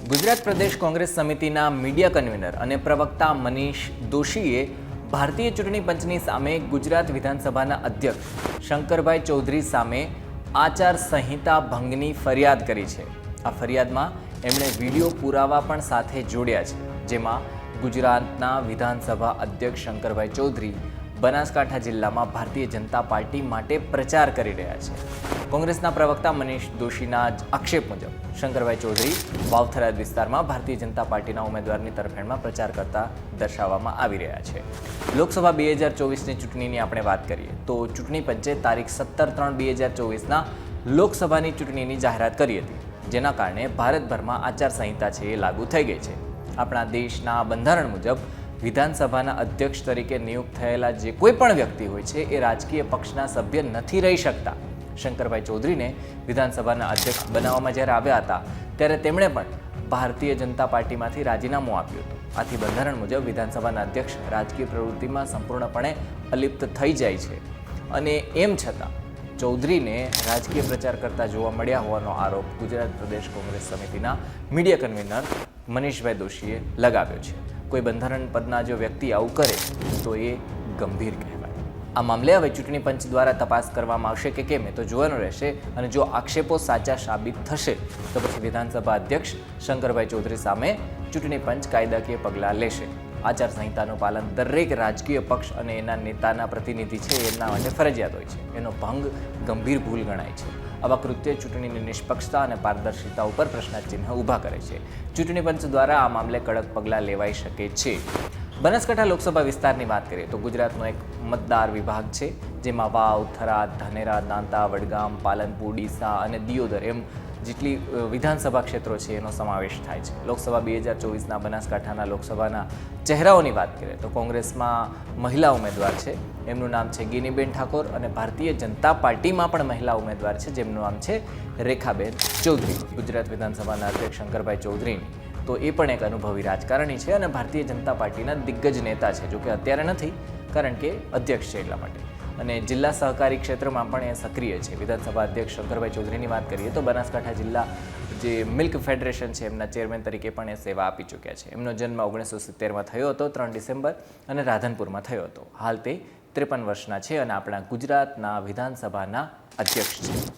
ગુજરાત પ્રદેશ કોંગ્રેસ સમિતિના media convener અને પ્રવક્તા મનીષ દોશીએ ભારતીય ચૂંટણી પંચની સામે ગુજરાત વિધાનસભાના અધ્યક્ષ શંકરભાઈ ચૌધરી સામે આચાર સંહિતા ભંગની ફરિયાદ કરી છે। આ ફરિયાદમાં એમણે વિડીયો પુરાવા પણ સાથે જોડ્યા છે, જેમાં ગુજરાતના વિધાનસભા અધ્યક્ષ શંકરભાઈ ચૌધરી બનાસકાંઠા જિલ્લામાં ભારતીય જનતા પાર્ટી માટે પ્રચાર કરી રહ્યા છે। કોંગ્રેસના પ્રવક્તા મનીષ દોશીના આક્ષેપ મુજબ શંકરભાઈ ચૌધરી વાવથરાદ વિસ્તારમાં ભારતીય જનતા પાર્ટીના ઉમેદવારની તરફેણમાં પ્રચાર કરતા દર્શાવવામાં આવી રહ્યા છે। લોકસભા 2024ની ચૂંટણીની આપણે વાત કરીએ તો ચૂંટણી પંચે તારીખ 17/3/2024ના લોકસભાની ચૂંટણીની જાહેરાત કરી હતી, જેના કારણે ભારતભરમાં આચારસંહિતા છે એ લાગુ થઈ ગઈ છે। આપણા દેશના બંધારણ મુજબ વિધાનસભાના અધ્યક્ષ તરીકે નિયુક્ત થયેલા જે કોઈ પણ વ્યક્તિ હોય છે એ રાજકીય પક્ષના સભ્ય નથી રહી શકતા। શંકરભાઈ ચૌધરીને વિધાનસભાના અધ્યક્ષ બનાવવામાં જ્યારે આવ્યા હતા ત્યારે તેમણે પણ ભારતીય જનતા પાર્ટીમાંથી રાજીનામું આપ્યું હતું। આથી બંધારણ મુજબ વિધાનસભાના અધ્યક્ષ રાજકીય પ્રવૃત્તિમાં સંપૂર્ણપણે અલિપ્ત થઈ જાય છે, અને એમ છતાં ચૌધરીને રાજકીય પ્રચાર કરતા જોવા મળ્યા હોવાનો આરોપ ગુજરાત પ્રદેશ કોંગ્રેસ સમિતિના મીડિયા કન્વીનર મનીષભાઈ દોશીએ લગાવ્યો છે। કોઈ બંધારણ પદના જો વ્યક્તિ આવું કરે તો એ ગંભીર કહેવાય। આ મામલે હવે ચૂંટણી પંચ દ્વારા તપાસ કરવામાં આવશે કે કેમ, એ તો જોવાનું રહેશે, અને જો આક્ષેપો સાચા સાબિત થશે તો પછી વિધાનસભા અધ્યક્ષ શંકરભાઈ ચૌધરી સામે ચૂંટણી પંચ કાયદાકીય પગલાં લેશે। આચારસંહિતાનું પાલન દરેક રાજકીય પક્ષ અને એના નેતાના પ્રતિનિધિ છે એમના માટે ફરજિયાત હોય છે। એનો ભંગ ગંભીર ભૂલ ગણાય છે। આવા કૃત્ય ચૂંટણીની નિષ્પક્ષતા અને પારદર્શિતા ઉપર પ્રશ્નચિહ્ન ઊભા કરે છે। ચૂંટણી પંચ દ્વારા આ મામલે કડક પગલાં લેવાઈ શકે છે। બનાસકાંઠા લોકસભા વિસ્તારની વાત કરીએ તો ગુજરાતનો એક મતદાર વિભાગ છે, જેમાં વાવ, થરાદ, ધાનેરા, દાંતા, વડગામ, પાલનપુર, ડીસા અને દિયોદર એમ જેટલી વિધાનસભા ક્ષેત્રો છે એનો સમાવેશ થાય છે। લોકસભા 2024ના બનાસકાંઠાના લોકસભાના ચહેરાઓની વાત કરીએ તો કોંગ્રેસમાં મહિલા ઉમેદવાર છે, એમનું નામ છે ગિનીબેન ઠાકોર, અને ભારતીય જનતા પાર્ટીમાં પણ મહિલા ઉમેદવાર છે, જેમનું નામ છે રેખાબેન ચૌધરી। ગુજરાત વિધાનસભાના અધ્યક્ષ શંકરભાઈ ચૌધરીની તો એ પણ એક અનુભવી રાજકારણી છે અને ભારતીય જનતા પાર્ટીના દિગ્ગજ નેતા છે, જોકે અત્યારે નથી કારણ કે અધ્યક્ષ છે એટલા માટે, અને જિલ્લા સહકારી ક્ષેત્રમાં પણ એ સક્રિય છે। વિધાનસભા અધ્યક્ષ શંકરભાઈ ચૌધરીની વાત કરીએ તો બનાસકાંઠા જિલ્લા જે મિલ્ક ફેડરેશન છે એમના ચેરમેન તરીકે પણ એ સેવા આપી ચૂક્યા છે। એમનો જન્મ 1970માં થયો હતો, 3 ડિસેમ્બર, અને રાધનપુરમાં થયો હતો। હાલ તે 53 વર્ષના છે અને આપણા ગુજરાતના વિધાનસભાના અધ્યક્ષ છે।